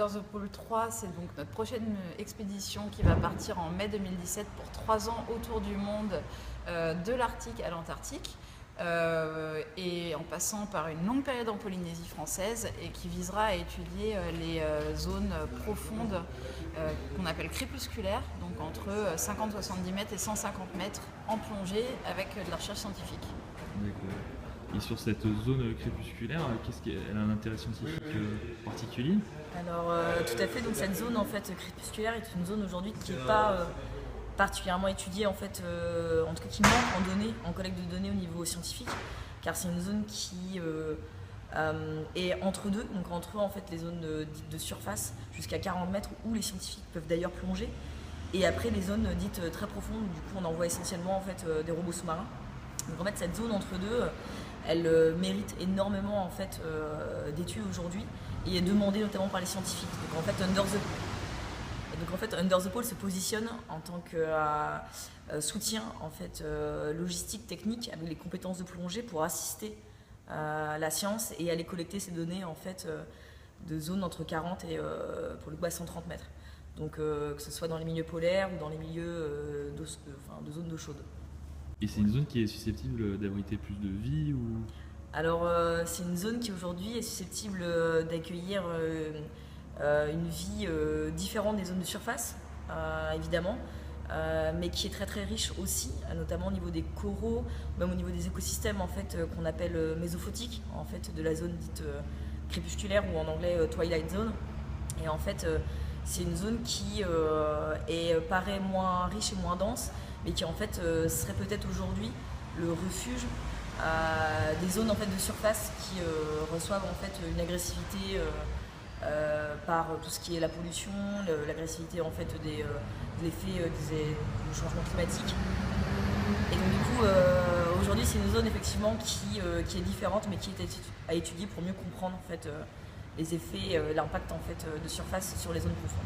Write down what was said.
Under the Pole 3, c'est donc notre prochaine expédition qui va partir en mai 2017 pour 3 ans autour du monde, de l'Arctique à l'Antarctique, et en passant par une longue période en Polynésie française, et qui visera à étudier les zones profondes qu'on appelle crépusculaires, donc entre 50-70 mètres et 150 mètres en plongée avec de la recherche scientifique. D'accord. Et sur cette zone crépusculaire, qu'est-ce qu'elle a un intérêt scientifique particulier? Alors tout à fait, donc cette zone en fait crépusculaire est une zone aujourd'hui qui n'est pas particulièrement étudiée en fait, en tout cas qui manque en données, en collecte de données au niveau scientifique, car c'est une zone qui est entre deux, donc entre en fait les zones dites de surface jusqu'à 40 mètres où les scientifiques peuvent d'ailleurs plonger, et après les zones dites très profondes, du coup on envoie essentiellement en fait des robots sous-marins. Donc en fait cette zone entre deux, elle mérite énormément en fait d'études aujourd'hui et est demandée notamment par les scientifiques. Donc en fait Under the Pole se positionne en tant que soutien en fait logistique, technique, avec les compétences de plongée pour assister la science et aller collecter ces données en fait de zones entre 40 et pour le coup à 130 mètres. Donc que ce soit dans les milieux polaires ou dans les milieux de zones d'eau chaude. Et c'est une zone qui est susceptible d'abriter plus de vie ou... Alors c'est une zone qui aujourd'hui est susceptible d'accueillir une vie différente des zones de surface, évidemment, mais qui est très très riche aussi, notamment au niveau des coraux, même au niveau des écosystèmes en fait, qu'on appelle mésophotiques, en fait, de la zone dite crépusculaire ou en anglais Twilight Zone. Et en fait c'est une zone qui paraît moins riche et moins dense, mais qui en fait serait peut-être aujourd'hui le refuge des zones en fait de surface qui reçoivent en fait une agressivité par tout ce qui est la pollution, l'agressivité en fait de l'effet du changement climatique. Et donc du coup aujourd'hui c'est une zone effectivement qui est différente, mais qui est à étudier pour mieux comprendre en fait les effets, l'impact en fait de surface sur les zones profondes.